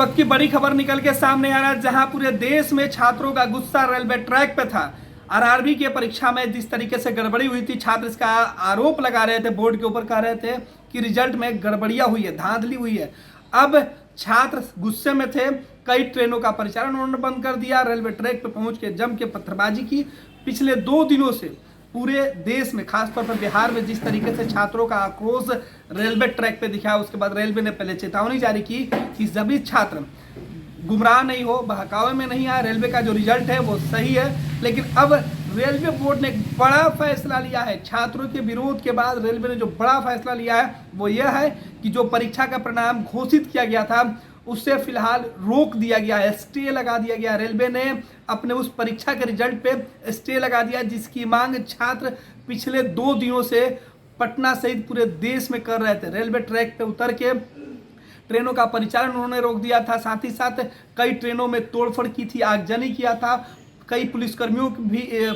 वक्त की बड़ी खबर निकल के सामने आ रहा है, जहां पूरे देश में छात्रों का गुस्सा रेलवे ट्रैक पे था। आरआरबी की परीक्षा में जिस तरीके से गड़बड़ी हुई थी, छात्र इसका आरोप लगा रहे थे, बोर्ड के ऊपर कह रहे थे कि रिजल्ट में गड़बड़ियां हुई है, धांधली हुई है। अब छात्र गुस्से में थे, कई ट्रेनों का परिचालन उन्होंने बंद कर दिया, रेलवे ट्रैक पे पहुंच के जम के पत्थरबाजी की। पिछले 2 दिनों से पूरे देश में, खासतौर पर बिहार में जिस तरीके से छात्रों का आक्रोश रेलवे ट्रैक पे दिखा, उसके बाद रेलवे ने पहले चेतावनी जारी की कि सभी छात्र गुमराह नहीं हो, बहकावे में नहीं आए, रेलवे का जो रिजल्ट है वो सही है। लेकिन अब रेलवे बोर्ड ने एक बड़ा फैसला लिया है। छात्रों के विरोध के बाद रेलवे ने जो बड़ा फैसला लिया है वो यह है कि जो परीक्षा का परिणाम घोषित किया गया था उससे फिलहाल रोक दिया गया है, स्टे लगा दिया गया। रेलवे ने अपने उस परीक्षा के रिजल्ट पे स्टे लगा दिया, जिसकी मांग छात्र पिछले 2 दिनों से पटना सहित पूरे देश में कर रहे थे। रेलवे ट्रैक पे उतर के ट्रेनों का परिचालन उन्होंने रोक दिया था, साथ ही साथ कई ट्रेनों में तोड़फोड़ की थी, आगजनी किया था, कई पुलिसकर्मियों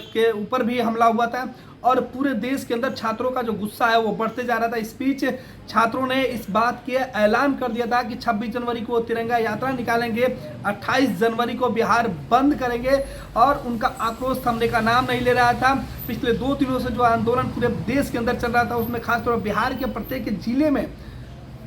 के ऊपर भी हमला हुआ था और पूरे देश के अंदर छात्रों का जो गुस्सा है वो बढ़ते जा रहा था। इस बीच छात्रों ने इस बात के ऐलान कर दिया था कि 26 जनवरी को तिरंगा यात्रा निकालेंगे, 28 जनवरी को बिहार बंद करेंगे और उनका आक्रोश थमने का नाम नहीं ले रहा था। पिछले 2 दिनों से जो आंदोलन पूरे देश के अंदर चल रहा था उसमें खासतौर पर बिहार के प्रत्येक जिले में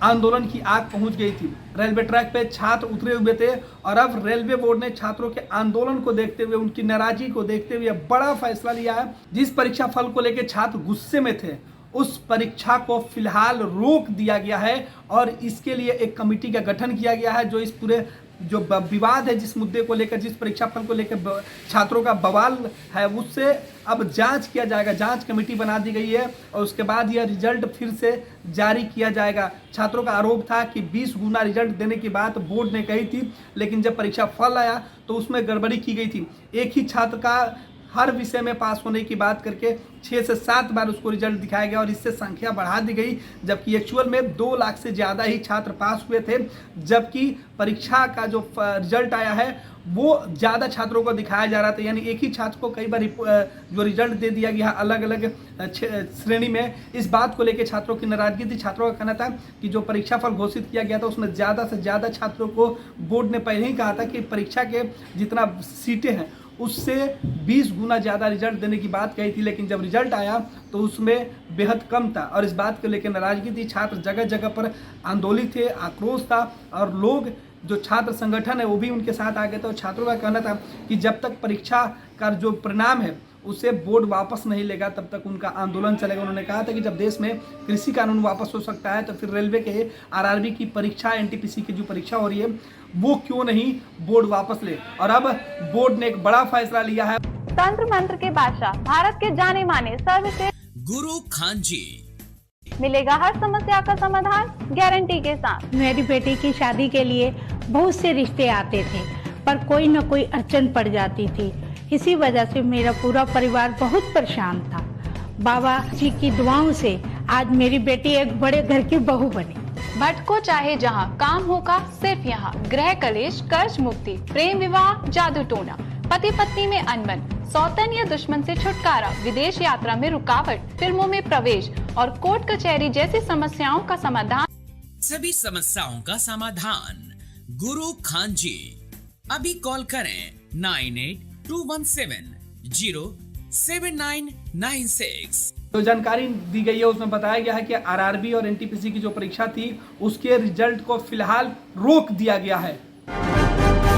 आंदोलन की आग पहुंच गई थी। रेलवे ट्रैक पे छात्र उतरे हुए थे और अब रेलवे बोर्ड ने छात्रों के आंदोलन को देखते हुए, उनकी नाराजगी को देखते हुए बड़ा फैसला लिया है। जिस परीक्षा फल को लेकर छात्र गुस्से में थे उस परीक्षा को फिलहाल रोक दिया गया है और इसके लिए एक कमेटी का गठन किया गया है जो इस पूरे जो विवाद है, जिस मुद्दे को लेकर, जिस परीक्षा फल को लेकर छात्रों का बवाल है, उससे अब जांच किया जाएगा। जांच कमेटी बना दी गई है और उसके बाद यह रिजल्ट फिर से जारी किया जाएगा। छात्रों का आरोप था कि 20 गुना रिजल्ट देने की बात बोर्ड ने कही थी, लेकिन जब परीक्षा फल आया तो उसमें गड़बड़ी की गई थी। एक ही छात्र का हर विषय में पास होने की बात करके 6 से 7 बार उसको रिजल्ट दिखाया गया और इससे संख्या बढ़ा दी गई, जबकि एक्चुअल में 2 लाख से ज़्यादा ही छात्र पास हुए थे। जबकि परीक्षा का जो रिजल्ट आया है वो ज़्यादा छात्रों को दिखाया जा रहा था, यानी एक ही छात्र को कई बार जो रिजल्ट दे दिया गया अलग अलग श्रेणी में। इस बात को लेकर छात्रों की नाराजगी थी। छात्रों का कहना था कि जो परीक्षा फल घोषित किया गया था उसमें ज़्यादा से ज़्यादा छात्रों को बोर्ड ने पहले ही कहा था कि परीक्षा के जितना सीटें हैं उससे 20 गुना ज़्यादा रिजल्ट देने की बात कही थी, लेकिन जब रिजल्ट आया तो उसमें बेहद कम था और इस बात को लेकर नाराजगी थी। छात्र जगह जगह पर आंदोलित थे, आक्रोश था और लोग, जो छात्र संगठन है वो भी उनके साथ आ गए थे और छात्रों का कहना था कि जब तक परीक्षा का जो परिणाम है उसे बोर्ड वापस नहीं लेगा तब तक उनका आंदोलन चलेगा। उन्होंने कहा था कि जब देश में कृषि कानून वापस हो सकता है तो फिर रेलवे के आरआरबी की परीक्षा, एनटीपीसी की जो परीक्षा हो रही है वो क्यों नहीं बोर्ड वापस ले। और अब बोर्ड ने एक बड़ा फैसला लिया है। तंत्र मंत्र के बादशाह, भारत के जाने माने सर्वश्रेष्ठ गुरु खान जी, मिलेगा हर समस्या का समाधान गारंटी के साथ। मेरी बेटी की शादी के लिए बहुत से रिश्ते आते थे पर कोई न कोई अड़चन पड़ जाती थी। इसी वजह से मेरा पूरा परिवार बहुत परेशान था। बाबा जी की दुआओं से आज मेरी बेटी एक बड़े घर की बहू बनी। भटको चाहे जहाँ, काम होगा सिर्फ यहाँ। गृह कलेश, कर्ज मुक्ति, प्रेम विवाह, जादू टोना, पति पत्नी में अनबन, सौतन या दुश्मन से छुटकारा, विदेश यात्रा में रुकावट, फिल्मों में प्रवेश और कोर्ट कचहरी जैसी समस्याओं का समाधान। सभी समस्याओं का समाधान गुरु खान जी। अभी कॉल करें 9821707996। जो जानकारी दी गई है उसमें बताया गया है कि आरआरबी और एनटीपीसी की जो परीक्षा थी उसके रिजल्ट को फिलहाल रोक दिया गया है।